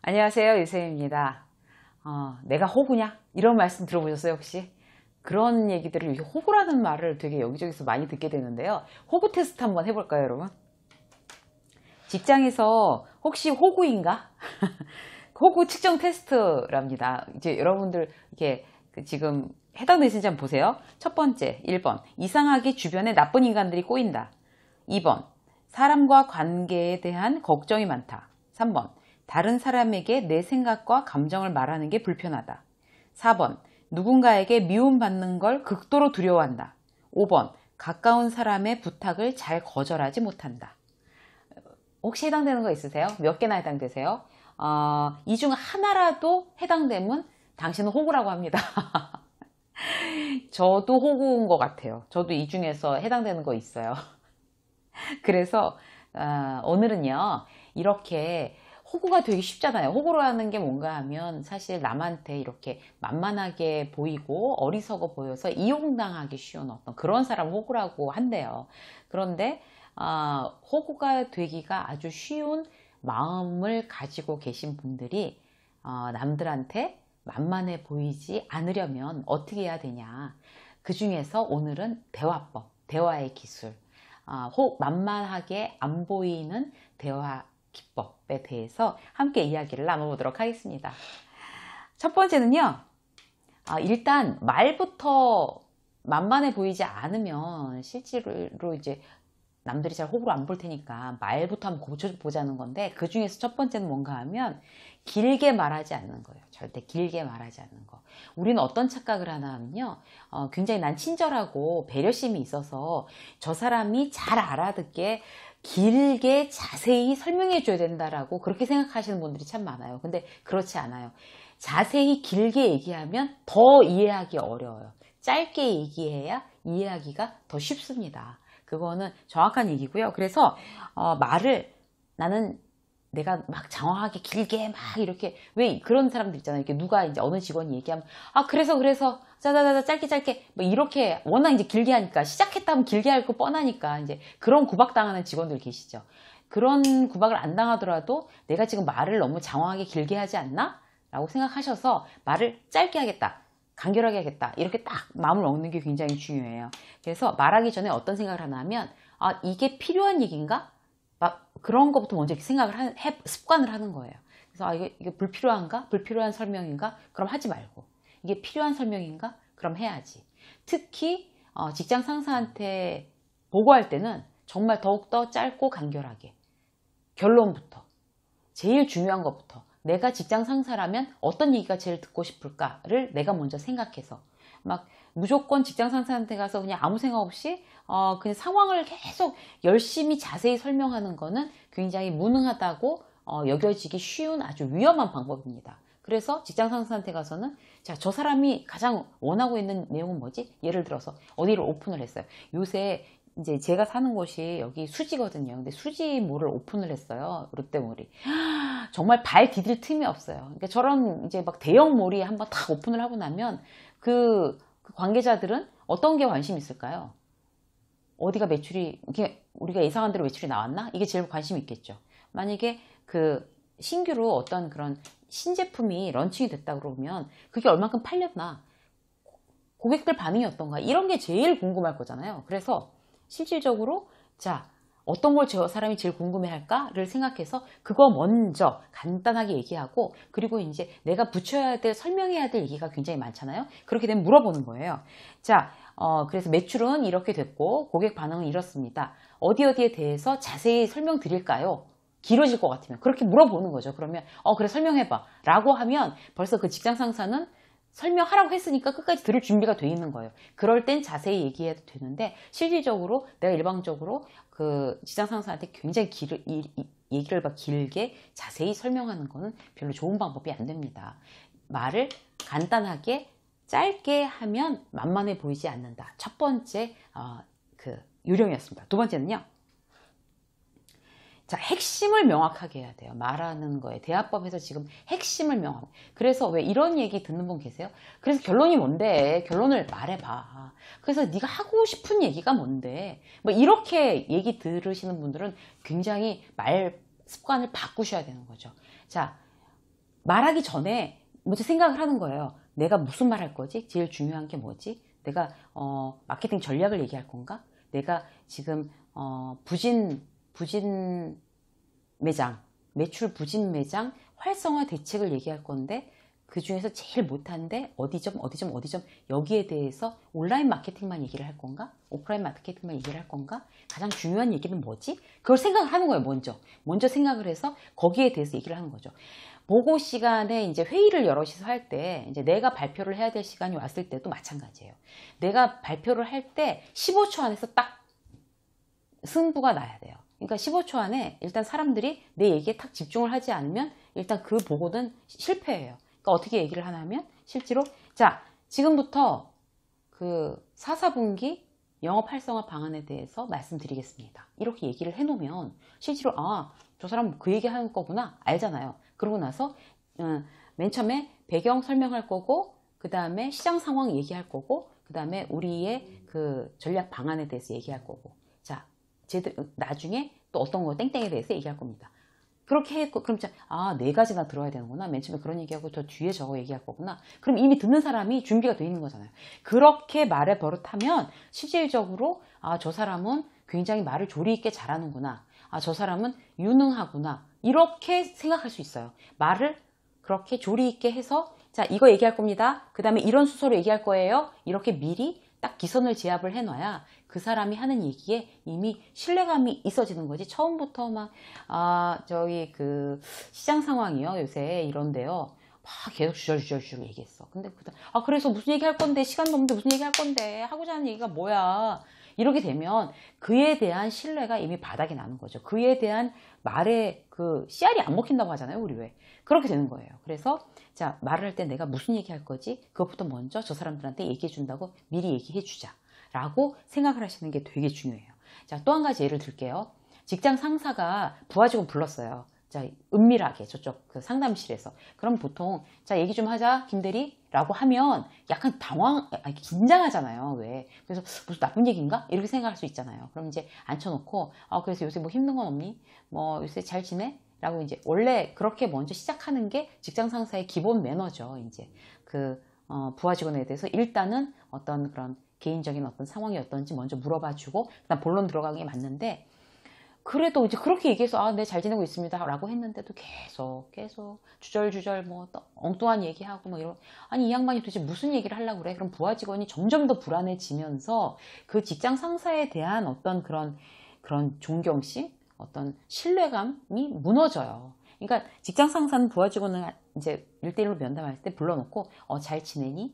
안녕하세요, 유쌤입니다. 내가 호구냐? 이런 말씀 들어보셨어요, 혹시? 그런 얘기들을, 호구라는 말을 되게 여기저기서 많이 듣게 되는데요. 호구 테스트 한번 해볼까요, 여러분? 직장에서 혹시 호구인가? 호구 측정 테스트랍니다. 이제 여러분들, 이렇게 지금 해당되시는지 한번 보세요. 첫 번째, 1번. 이상하게 주변에 나쁜 인간들이 꼬인다. 2번. 사람과 관계에 대한 걱정이 많다. 3번. 다른 사람에게 내 생각과 감정을 말하는 게 불편하다. 4번. 누군가에게 미움받는 걸 극도로 두려워한다. 5번. 가까운 사람의 부탁을 잘 거절하지 못한다. 혹시 해당되는 거 있으세요? 몇 개나 해당되세요? 이 중 하나라도 해당되면 당신은 호구라고 합니다. 저도 호구인 것 같아요. 저도 이 중에서 해당되는 거 있어요. 그래서 오늘은요, 이렇게 호구가 되기 쉽잖아요. 호구라는 게 뭔가 하면 사실 남한테 이렇게 만만하게 보이고 어리석어 보여서 이용당하기 쉬운 어떤 그런 사람 호구라고 한대요. 그런데 호구가 되기가 아주 쉬운 마음을 가지고 계신 분들이 남들한테 만만해 보이지 않으려면 어떻게 해야 되냐. 그 중에서 오늘은 대화법, 대화의 기술, 만만하게 안 보이는 대화 기법에 대해서 함께 이야기를 나눠보도록 하겠습니다. 첫 번째는요, 일단 말부터 만만해 보이지 않으면 실제로 이제 남들이 잘 호구로 안 볼 테니까 말부터 한번 고쳐보자는 건데, 그 중에서 첫 번째는 뭔가 하면 길게 말하지 않는 거예요. 절대 길게 말하지 않는 거. 우리는 어떤 착각을 하나 하면요, 굉장히 난 친절하고 배려심이 있어서 저 사람이 잘 알아듣게 길게 자세히 설명해 줘야 된다라고 그렇게 생각하시는 분들이 참 많아요. 근데 그렇지 않아요. 자세히 길게 얘기하면 더 이해하기 어려워요. 짧게 얘기해야 이해하기가 더 쉽습니다. 그거는 정확한 얘기고요. 그래서 말을 나는 내가 막 장황하게 길게 막 이렇게, 왜 그런 사람들 있잖아요. 이렇게 누가 이제 어느 직원이 얘기하면 그래서 짜자자자 짧게 뭐 이렇게 워낙 이제 길게 하니까, 시작했다면 길게 할 거 뻔하니까 이제 그런 구박당하는 직원들 계시죠. 그런 구박을 안 당하더라도 내가 지금 말을 너무 장황하게 길게 하지 않나? 라고 생각하셔서 말을 짧게 하겠다, 간결하게 하겠다, 이렇게 딱 마음을 먹는 게 굉장히 중요해요. 그래서 말하기 전에 어떤 생각을 하나 하면, 이게 필요한 얘기인가? 막 그런 것부터 먼저 생각을 습관을 하는 거예요. 그래서 이게 불필요한가? 불필요한 설명인가? 그럼 하지 말고, 이게 필요한 설명인가? 그럼 해야지. 특히 직장 상사한테 보고할 때는 정말 더욱더 짧고 간결하게, 결론부터, 제일 중요한 것부터, 내가 직장 상사라면 어떤 얘기가 제일 듣고 싶을까를 내가 먼저 생각해서, 막 무조건 직장 상사한테 가서 그냥 아무 생각 없이 그냥 상황을 계속 열심히 자세히 설명하는 거는 굉장히 무능하다고 여겨지기 쉬운 아주 위험한 방법입니다. 그래서 직장 상사한테 가서는, 자, 저 사람이 가장 원하고 있는 내용은 뭐지? 예를 들어서 어디를 오픈을 했어요. 요새 이제 제가 사는 곳이 여기 수지거든요. 근데 수지몰을 오픈을 했어요. 롯데몰이. 정말 발 디딜 틈이 없어요. 그러니까 저런 이제 막 대형 몰이 한번 딱 오픈을 하고 나면 그 관계자들은 어떤 게 관심 있을까요? 어디가 매출이, 우리가 예상한 대로 매출이 나왔나? 이게 제일 관심 있겠죠. 만약에 그 신규로 어떤 그런 신제품이 런칭이 됐다 그러면 그게 얼만큼 팔렸나? 고객들 반응이 어떤가? 이런 게 제일 궁금할 거잖아요. 그래서 실질적으로, 자, 어떤 걸 저 사람이 제일 궁금해 할까를 생각해서 그거 먼저 간단하게 얘기하고, 그리고 이제 내가 붙여야 될, 설명해야 될 얘기가 굉장히 많잖아요. 그렇게 되면 물어보는 거예요. 자, 그래서 매출은 이렇게 됐고 고객 반응은 이렇습니다. 어디에 대해서 자세히 설명드릴까요? 길어질 것 같으면 그렇게 물어보는 거죠. 그러면 그래, 설명해봐 라고 하면 벌써 그 직장 상사는 설명하라고 했으니까 끝까지 들을 준비가 돼 있는 거예요. 그럴 땐 자세히 얘기해도 되는데, 실질적으로 내가 일방적으로 그 직장 상사한테 굉장히 얘기를 막 길게 자세히 설명하는 거는 별로 좋은 방법이 안 됩니다. 말을 간단하게 짧게 하면 만만해 보이지 않는다. 첫 번째 그 요령이었습니다. 두 번째는요, 자, 핵심을 명확하게 해야 돼요. 말하는 거에 대화법에서 지금 핵심을 명확하게. 그래서 왜 이런 얘기 듣는 분 계세요? 그래서 결론이 뭔데? 결론을 말해봐. 그래서 네가 하고 싶은 얘기가 뭔데? 뭐 이렇게 얘기 들으시는 분들은 굉장히 말 습관을 바꾸셔야 되는 거죠. 자, 말하기 전에 먼저 생각을 하는 거예요. 내가 무슨 말 할 거지? 제일 중요한 게 뭐지? 내가 마케팅 전략을 얘기할 건가? 내가 지금 부진 매장, 매출 부진 매장 활성화 대책을 얘기할 건데 그 중에서 제일 못한데 어디점 여기에 대해서 온라인 마케팅만 얘기를 할 건가? 오프라인 마케팅만 얘기를 할 건가? 가장 중요한 얘기는 뭐지? 그걸 생각을 하는 거예요. 먼저 생각을 해서 거기에 대해서 얘기를 하는 거죠. 보고 시간에 이제 회의를 여럿이서 할 때 이제 내가 발표를 해야 될 시간이 왔을 때도 마찬가지예요. 내가 발표를 할 때 15초 안에서 딱 승부가 나야 돼요. 그러니까 15초 안에 일단 사람들이 내 얘기에 탁 집중을 하지 않으면 일단 그 보고는 실패예요. 그러니까 어떻게 얘기를 하냐면 실제로 자 지금부터 그 4, 4분기 영업 활성화 방안에 대해서 말씀드리겠습니다. 이렇게 얘기를 해놓으면 실제로 저 사람 그 얘기 하는 거구나 알잖아요. 그러고 나서 맨 처음에 배경 설명할 거고 그 다음에 시장 상황 얘기할 거고 그 다음에 우리의 그 전략 방안에 대해서 얘기할 거고 자 나중에 또 어떤 거 땡땡에 대해서 얘기할 겁니다. 그렇게 했고 그럼 네 가지나 들어야 되는구나. 맨 처음에 그런 얘기하고 저 뒤에 저거 얘기할 거구나. 그럼 이미 듣는 사람이 준비가 돼 있는 거잖아요. 그렇게 말을 버릇하면 실질적으로 저 사람은 굉장히 말을 조리 있게 잘하는구나. 저 사람은 유능하구나. 이렇게 생각할 수 있어요. 말을 그렇게 조리 있게 해서 자 이거 얘기할 겁니다. 그 다음에 이런 순서로 얘기할 거예요. 이렇게 미리 딱 기선을 제압을 해놔야 그 사람이 하는 얘기에 이미 신뢰감이 있어지는 거지. 처음부터 막 저기 그 시장 상황이요 요새 이런데요 막 계속 주저주저 얘기했어. 근데 그래서 무슨 얘기 할 건데 시간도 없는데 무슨 얘기 할 건데 하고자 하는 얘기가 뭐야. 이렇게 되면 그에 대한 신뢰가 이미 바닥이 나는 거죠. 그에 대한 말에 그 씨알이 안 먹힌다고 하잖아요. 우리 왜 그렇게 되는 거예요. 그래서 자 말을 할 때 내가 무슨 얘기 할 거지 그것부터 먼저 저 사람들한테 얘기해 준다고 미리 얘기해 주자 라고 생각을 하시는 게 되게 중요해요. 자, 또 한 가지 예를 들게요. 직장 상사가 부하 직원 불렀어요. 자, 은밀하게 저쪽 그 상담실에서. 그럼 보통 자 얘기 좀 하자 김대리 라고 하면 약간 긴장하잖아요. 왜? 그래서 무슨 나쁜 얘기인가? 이렇게 생각할 수 있잖아요. 그럼 이제 앉혀놓고 그래서 요새 뭐 힘든 건 없니? 뭐 요새 잘 지내? 라고 이제 원래 그렇게 먼저 시작하는 게 직장 상사의 기본 매너죠. 이제 그 부하 직원에 대해서 일단은 어떤 그런 개인적인 어떤 상황이 어떤지 먼저 물어봐주고 그다음 본론 들어가는 게 맞는데 그래도 이제 그렇게 얘기해서 네 잘 지내고 있습니다 라고 했는데도 계속 주절주절 뭐 엉뚱한 얘기하고 뭐 이런 아니 이 양반이 도대체 무슨 얘기를 하려고 그래. 그럼 부하 직원이 점점 더 불안해지면서 그 직장 상사에 대한 어떤 그런 존경심 어떤 신뢰감이 무너져요. 그러니까 직장 상사는 부하 직원을 이제 1대1로 면담할 때 불러놓고 잘 지내니?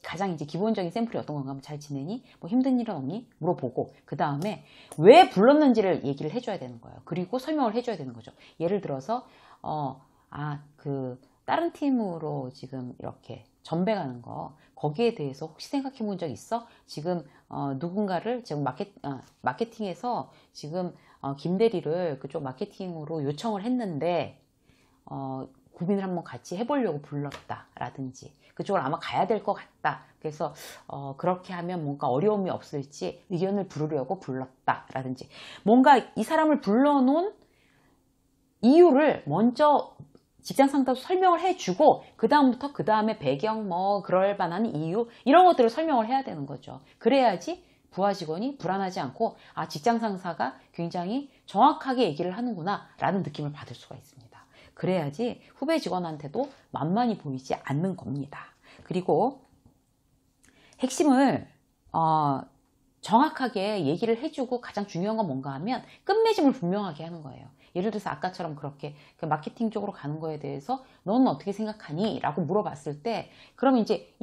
가장 이제 기본적인 샘플이 어떤 건가 하면 잘 지내니? 뭐 힘든 일은 없니? 물어보고 그 다음에 왜 불렀는지를 얘기를 해줘야 되는 거예요. 그리고 설명을 해줘야 되는 거죠. 예를 들어서 다른 팀으로 지금 이렇게 전배가는 거 거기에 대해서 혹시 생각해 본 적 있어? 지금 누군가를 지금 마케팅에서 지금 김대리를 그쪽 마케팅으로 요청을 했는데 고민을 한번 같이 해보려고 불렀다 라든지 그쪽으로 아마 가야 될 것 같다. 그래서 그렇게 하면 뭔가 어려움이 없을지 의견을 부르려고 불렀다 라든지 뭔가 이 사람을 불러놓은 이유를 먼저 직장 상사도 설명을 해주고 그 다음에 배경 뭐 그럴 만한 이유 이런 것들을 설명을 해야 되는 거죠. 그래야지 부하 직원이 불안하지 않고 직장 상사가 굉장히 정확하게 얘기를 하는구나 라는 느낌을 받을 수가 있습니다. 그래야지 후배 직원한테도 만만히 보이지 않는 겁니다. 그리고 핵심을 정확하게 얘기를 해주고 가장 중요한 건 뭔가 하면 끝맺음을 분명하게 하는 거예요. 예를 들어서 아까처럼 그렇게 그 마케팅 쪽으로 가는 거에 대해서 너는 어떻게 생각하니? 라고 물어봤을 때 그러면 이제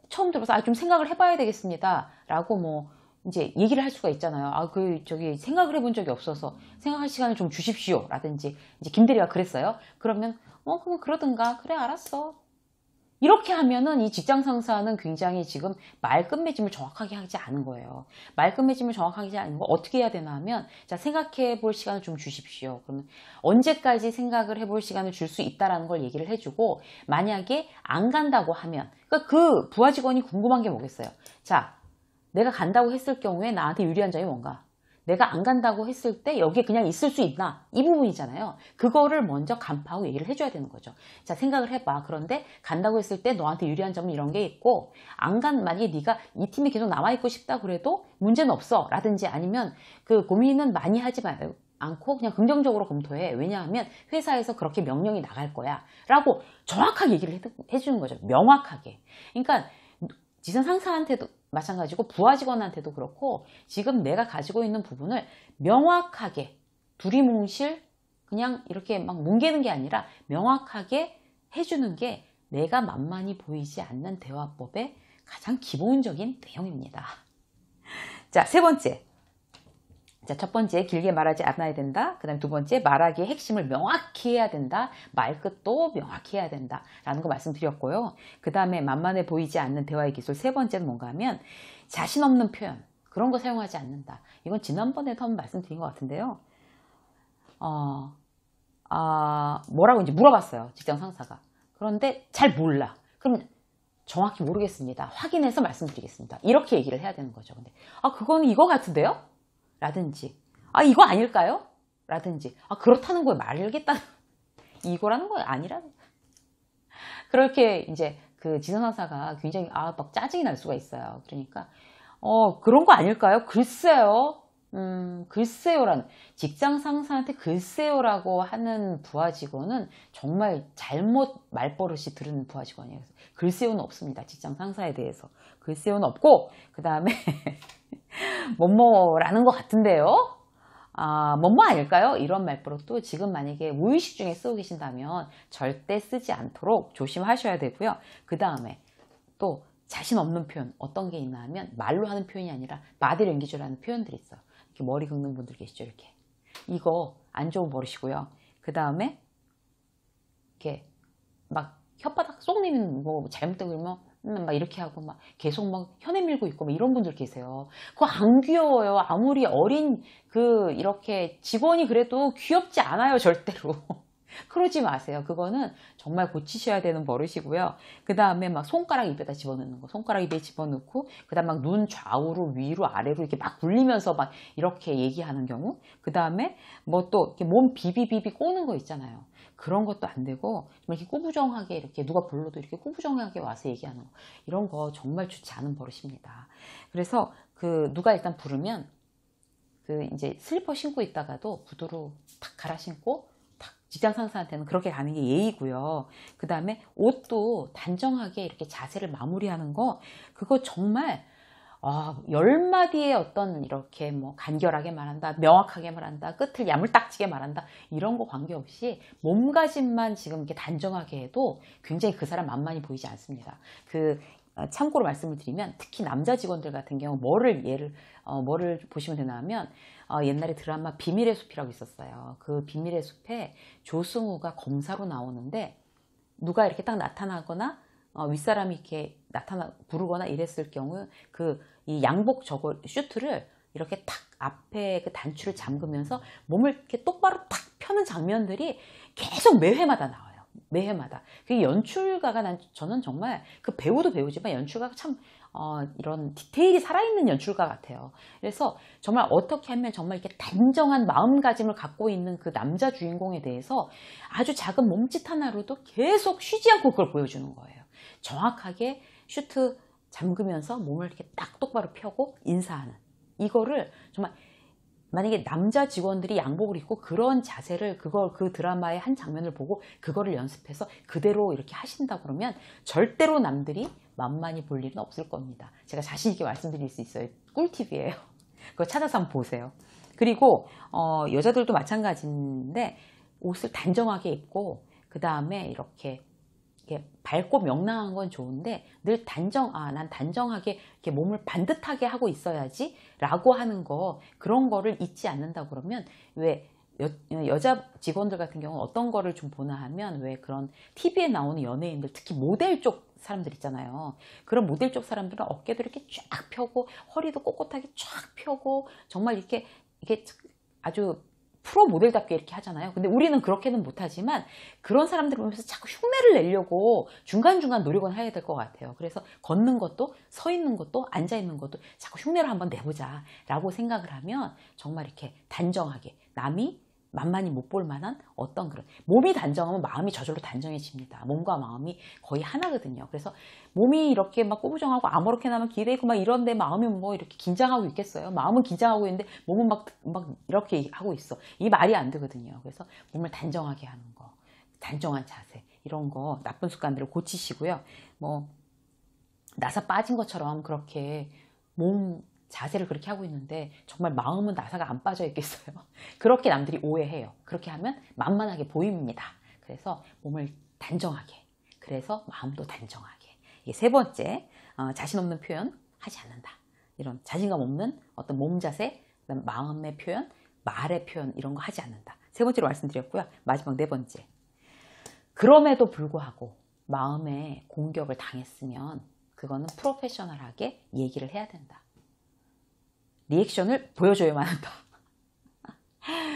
처음 들어서 좀 생각을 해봐야 되겠습니다. 라고 뭐 이제 얘기를 할 수가 있잖아요. 저기 생각을 해본 적이 없어서 생각할 시간을 좀 주십시오. 라든지 이제 김대리가 그랬어요. 그러면 그럼 그러든가. 그래 알았어. 이렇게 하면은 이 직장 상사는 굉장히 지금 말 끝맺음을 정확하게 하지 않은 거예요. 말 끝맺음을 정확하게 하지 않은 거 어떻게 해야 되나 하면 자 생각해 볼 시간을 좀 주십시오. 그러면 언제까지 생각을 해볼 시간을 줄 수 있다라는 걸 얘기를 해주고 만약에 안 간다고 하면 그러니까 그 부하 직원이 궁금한 게 뭐겠어요. 자 내가 간다고 했을 경우에 나한테 유리한 점이 뭔가? 내가 안 간다고 했을 때 여기에 그냥 있을 수 있나? 이 부분이잖아요. 그거를 먼저 간파하고 얘기를 해줘야 되는 거죠. 자, 생각을 해봐. 그런데 간다고 했을 때 너한테 유리한 점은 이런 게 있고, 만약에 네가 이 팀에 계속 남아있고 싶다 그래도 문제는 없어. 라든지 아니면 그 고민은 많이 하지 마요. 않고 그냥 긍정적으로 검토해. 왜냐하면 회사에서 그렇게 명령이 나갈 거야. 라고 정확하게 얘기를 해주는 거죠. 명확하게. 그러니까 지선 상사한테도 마찬가지고 부하 직원한테도 그렇고 지금 내가 가지고 있는 부분을 명확하게 두리뭉실 그냥 이렇게 막 뭉개는 게 아니라 명확하게 해주는 게 내가 만만히 보이지 않는 대화법의 가장 기본적인 내용입니다. 자, 세 번째. 자, 첫 번째, 길게 말하지 않아야 된다. 그 다음에 두 번째, 말하기의 핵심을 명확히 해야 된다. 말끝도 명확히 해야 된다. 라는 거 말씀드렸고요. 그 다음에 만만해 보이지 않는 대화의 기술. 세 번째는 뭔가 하면 자신 없는 표현. 그런 거 사용하지 않는다. 이건 지난번에도 한번 말씀드린 것 같은데요. 뭐라고 이제 물어봤어요. 직장 상사가. 그런데 잘 몰라. 그럼 정확히 모르겠습니다. 확인해서 말씀드리겠습니다. 이렇게 얘기를 해야 되는 거죠. 근데, 그거는 이거 같은데요? 라든지, 이거 아닐까요? 라든지, 그렇다는 거에 말겠다. 이거라는 거 아니라는. 그렇게 이제 그 지선상사가 굉장히, 막 짜증이 날 수가 있어요. 그러니까, 그런 거 아닐까요? 글쎄요. 글쎄요라는, 직장 상사한테 글쎄요라고 하는 부하 직원은 정말 잘못 말버릇이 들은 부하 직원이에요. 글쎄요는 없습니다. 직장 상사에 대해서. 글쎄요는 없고, 그 다음에, 뭐뭐라는 것 같은데요? 뭐뭐 아닐까요? 이런 말버릇도 지금 만약에 무의식 중에 쓰고 계신다면 절대 쓰지 않도록 조심하셔야 되고요. 그 다음에 또 자신 없는 표현 어떤 게 있나 하면 말로 하는 표현이 아니라 바디랭귀지라는 표현들이 있어요. 이렇게 머리 긁는 분들 계시죠? 이렇게. 이거 안 좋은 버릇이고요. 그 다음에 이렇게 막 혓바닥 쏙 내미는 뭐 잘못된 그러면 막 이렇게 하고 막 계속 막 혀내 밀고 있고 막 이런 분들 계세요. 그거 안 귀여워요. 아무리 어린 이렇게 직원이 그래도 귀엽지 않아요. 절대로. 그러지 마세요. 그거는 정말 고치셔야 되는 버릇이고요. 그 다음에 막 손가락 입에다 집어넣는 거. 손가락 입에 집어넣고 그 다음에 막 눈 좌우로 위로 아래로 이렇게 막 굴리면서 막 이렇게 얘기하는 경우. 그 다음에 뭐 또 이렇게 몸 비비비비 꼬는 거 있잖아요. 그런 것도 안 되고 이렇게 꾸부정하게 이렇게 누가 불러도 이렇게 꾸부정하게 와서 얘기하는 거. 이런 거 정말 좋지 않은 버릇입니다. 그래서 누가 일단 부르면 이제 슬리퍼 신고 있다가도 구두로 탁 갈아 신고 직장 상사한테는 그렇게 가는 게 예의고요. 그 다음에 옷도 단정하게 이렇게 자세를 마무리하는 거, 그거 정말 10마디의 어떤 이렇게 뭐 간결하게 말한다, 명확하게 말한다, 끝을 야물딱지게 말한다, 이런 거 관계없이 몸가짐만 지금 이렇게 단정하게 해도 굉장히 그 사람 만만히 보이지 않습니다. 참고로 말씀을 드리면 특히 남자 직원들 같은 경우 뭐를 보시면 되나 하면 옛날에 드라마 비밀의 숲이라고 있었어요. 그 비밀의 숲에 조승우가 검사로 나오는데 누가 이렇게 딱 나타나거나 윗사람이 이렇게 부르거나 이랬을 경우 이 양복 슈트를 이렇게 탁 앞에 그 단추를 잠그면서 몸을 이렇게 똑바로 탁 펴는 장면들이 계속 매회마다 나와요. 매회마다. 그 연출가가 저는 정말 그 배우도 배우지만 연출가가 참 이런 디테일이 살아있는 연출가 같아요. 그래서 정말 어떻게 하면 정말 이렇게 단정한 마음가짐을 갖고 있는 그 남자 주인공에 대해서 아주 작은 몸짓 하나로도 계속 쉬지 않고 그걸 보여주는 거예요. 정확하게 슈트 잠그면서 몸을 이렇게 딱 똑바로 펴고 인사하는 이거를 정말 만약에 남자 직원들이 양복을 입고 그런 자세를 그 드라마의 한 장면을 보고 그거를 연습해서 그대로 이렇게 하신다 그러면 절대로 남들이 만만히 볼 일은 없을 겁니다. 제가 자신 있게 말씀드릴 수 있어요. 꿀팁이에요. 그거 찾아서 한번 보세요. 그리고 여자들도 마찬가지인데 옷을 단정하게 입고 그 다음에 이렇게 밝고 명랑한 건 좋은데 늘 난 단정하게 이렇게 몸을 반듯하게 하고 있어야지 라고 하는 그런 거를 잊지 않는다 그러면 왜 여자 직원들 같은 경우는 어떤 거를 좀 보나 하면 왜 그런 TV에 나오는 연예인들 특히 모델 쪽 사람들 있잖아요. 그런 모델 쪽 사람들은 어깨도 이렇게 쫙 펴고 허리도 꼿꼿하게 쫙 펴고 정말 이렇게 아주 프로 모델답게 이렇게 하잖아요. 근데 우리는 그렇게는 못하지만 그런 사람들 보면서 자꾸 흉내를 내려고 중간중간 노력은 해야 될 것 같아요. 그래서 걷는 것도 서 있는 것도 앉아 있는 것도 자꾸 흉내를 한번 내보자 라고 생각을 하면 정말 이렇게 단정하게 남이 만만히 못 볼 만한 어떤 그런 몸이 단정하면 마음이 저절로 단정해집니다. 몸과 마음이 거의 하나거든요. 그래서 몸이 이렇게 막 꼬부정하고 아무렇게나 하면 기대고 막 이런데 마음이 뭐 이렇게 긴장하고 있겠어요. 마음은 긴장하고 있는데 몸은 막 이렇게 하고 있어. 이 말이 안 되거든요. 그래서 몸을 단정하게 하는 거, 단정한 자세 이런 거 나쁜 습관들을 고치시고요. 뭐 나사 빠진 것처럼 그렇게 몸 자세를 그렇게 하고 있는데 정말 마음은 나사가 안 빠져 있겠어요. 그렇게 남들이 오해해요. 그렇게 하면 만만하게 보입니다. 그래서 몸을 단정하게, 그래서 마음도 단정하게. 이게 세 번째, 자신 없는 표현 하지 않는다. 이런 자신감 없는 어떤 몸 자세, 마음의 표현, 말의 표현 이런 거 하지 않는다. 세 번째로 말씀드렸고요. 마지막 네 번째, 그럼에도 불구하고 마음에 공격을 당했으면 그거는 프로페셔널하게 얘기를 해야 된다. 리액션을 보여줘야만 한다.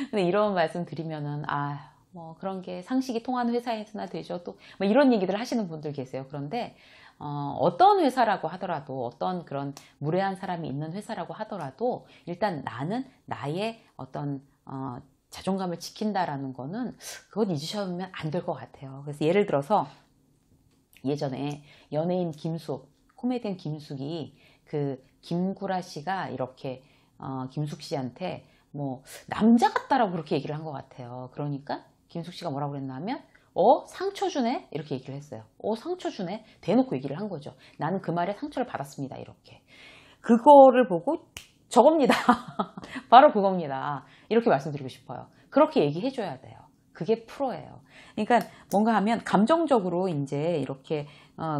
근데 이런 말씀 드리면은, 뭐 그런 게 상식이 통하는 회사에서나 되죠. 또, 뭐 이런 얘기들 하시는 분들 계세요. 그런데, 어떤 회사라고 하더라도, 어떤 그런 무례한 사람이 있는 회사라고 하더라도, 일단 나는 나의 어떤, 자존감을 지킨다라는 거는, 그건 잊으시면 안 될 것 같아요. 그래서 예를 들어서, 예전에 연예인 김숙, 코미디언 김숙이 김구라 씨가 이렇게 김숙 씨한테 뭐 남자 같다라고 그렇게 얘기를 한 것 같아요. 그러니까 김숙 씨가 뭐라고 그랬냐면 상처 주네? 이렇게 얘기를 했어요. 상처 주네? 대놓고 얘기를 한 거죠. 나는 그 말에 상처를 받았습니다. 이렇게. 그거를 보고 저겁니다. 바로 그겁니다. 이렇게 말씀드리고 싶어요. 그렇게 얘기해 줘야 돼요. 그게 프로예요. 그러니까 뭔가 하면 감정적으로 이제 이렇게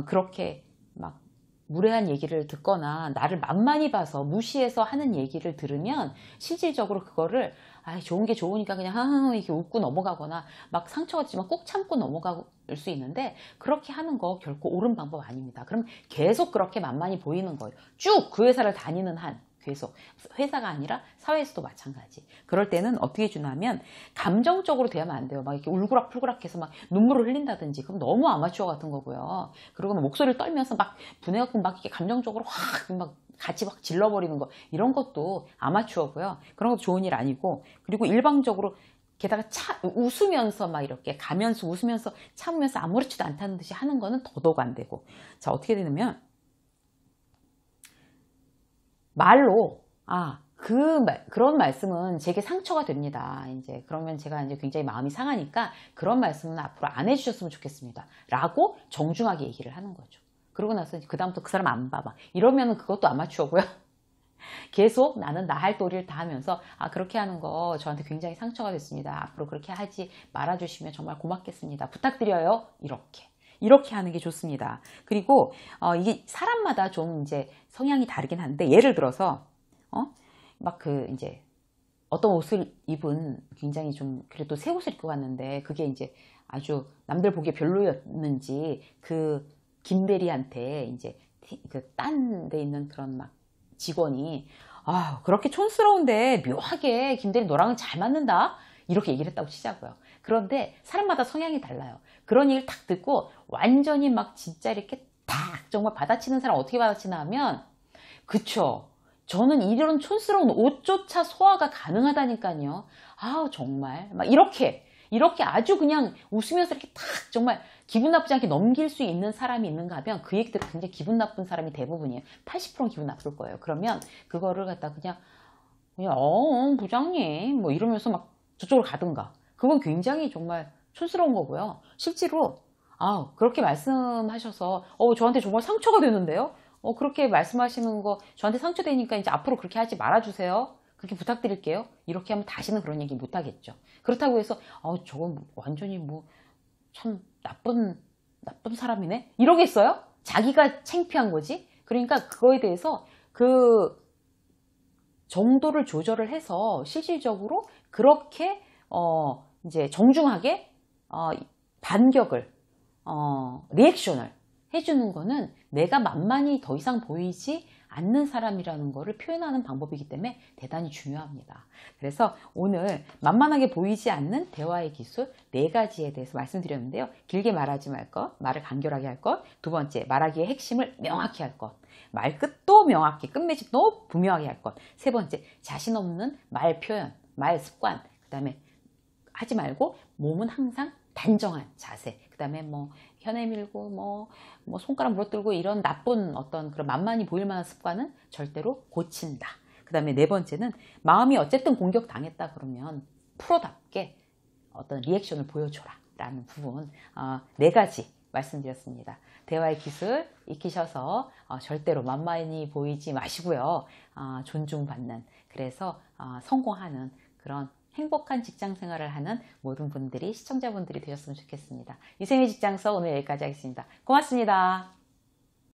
그렇게 막 무례한 얘기를 듣거나 나를 만만히 봐서 무시해서 하는 얘기를 들으면 실질적으로 그거를 좋은 게 좋으니까 그냥 이렇게 웃고 넘어가거나 막 상처가 있지만 꾹 참고 넘어갈 수 있는데 그렇게 하는 거 결코 옳은 방법 아닙니다. 그럼 계속 그렇게 만만히 보이는 거예요. 쭉 그 회사를 다니는 한 계속 회사가 아니라 사회에서도 마찬가지. 그럴 때는 어떻게 주냐면 감정적으로 대하면 안 돼요. 막 이렇게 울그락불그락해서 막 눈물을 흘린다든지 그럼 너무 아마추어 같은 거고요. 그리고 목소리를 떨면서 막 분해갖고 막 이렇게 감정적으로 확 막 같이 막 질러버리는 거 이런 것도 아마추어고요. 그런 것도 좋은 일 아니고 그리고 일방적으로 게다가 웃으면서 막 이렇게 가면서 웃으면서 참으면서 아무렇지도 않다는 듯이 하는 거는 더더욱 안 되고 자 어떻게 되냐면 말로 그런 말씀은 제게 상처가 됩니다. 이제 그러면 제가 이제 굉장히 마음이 상하니까 그런 말씀은 앞으로 안 해주셨으면 좋겠습니다. 라고 정중하게 얘기를 하는 거죠. 그러고 나서 그 다음부터 그 사람 안 봐. 막 이러면은 그것도 아마추어고요. 계속 나는 나 할 도리를 다 하면서 그렇게 하는 거 저한테 굉장히 상처가 됐습니다. 앞으로 그렇게 하지 말아주시면 정말 고맙겠습니다. 부탁드려요. 이렇게 하는 게 좋습니다. 그리고 이게 사람마다 좀 이제 성향이 다르긴 한데 예를 들어서 이제 어떤 옷을 입은 굉장히 좀 그래도 새 옷을 입고 갔는데 그게 이제 아주 남들 보기에 별로였는지 그 김대리한테 이제 딴 데 있는 그런 막 직원이 그렇게 촌스러운데 묘하게 김대리 너랑은 잘 맞는다 이렇게 얘기를 했다고 치자고요. 그런데 사람마다 성향이 달라요. 그런 얘기를 딱 듣고 완전히 막 진짜 이렇게 딱 정말 받아치는 사람 어떻게 받아치나 하면 그쵸. 저는 이런 촌스러운 옷조차 소화가 가능하다니까요. 정말 막 이렇게 아주 그냥 웃으면서 이렇게 딱 정말 기분 나쁘지 않게 넘길 수 있는 사람이 있는가 하면 그 얘기들은 굉장히 기분 나쁜 사람이 대부분이에요. 80%는 기분 나쁠 거예요. 그러면 그거를 갖다 그냥 부장님 뭐 이러면서 막 저쪽으로 가든가 그건 굉장히 정말 촌스러운 거고요. 실제로 그렇게 말씀하셔서 저한테 정말 상처가 되는데요. 그렇게 말씀하시는 거 저한테 상처되니까 이제 앞으로 그렇게 하지 말아주세요. 그렇게 부탁드릴게요. 이렇게 하면 다시는 그런 얘기 못 하겠죠. 그렇다고 해서 저건 완전히 뭐 참 나쁜 사람이네 이러겠어요? 자기가 창피한 거지. 그러니까 그거에 대해서 그 정도를 조절을 해서 실질적으로 그렇게 이제 정중하게 반격을 리액션을 해주는 거는 내가 만만히 더 이상 보이지 않는 사람이라는 거를 표현하는 방법이기 때문에 대단히 중요합니다. 그래서 오늘 만만하게 보이지 않는 대화의 기술 4가지에 대해서 말씀드렸는데요. 길게 말하지 말 것, 말을 간결하게 할 것, 두 번째, 말하기의 핵심을 명확히 할 것, 말끝도 명확히, 끝맺음도 분명하게 할 것, 세 번째, 자신 없는 말 표현, 말 습관, 그 다음에 하지 말고 몸은 항상 단정한 자세, 그 다음에 뭐 혀 내밀고 뭐 손가락 물어뜯고 이런 나쁜 어떤 그런 만만히 보일 만한 습관은 절대로 고친다. 그 다음에 네 번째는 마음이 어쨌든 공격당했다 그러면 프로답게 어떤 리액션을 보여줘라 라는 부분 4가지 말씀드렸습니다. 대화의 기술 익히셔서 절대로 만만히 보이지 마시고요. 존중받는, 그래서 성공하는 그런 행복한 직장 생활을 하는 모든 분들이, 시청자분들이 되셨으면 좋겠습니다. 이생의 직장서 오늘 여기까지 하겠습니다. 고맙습니다.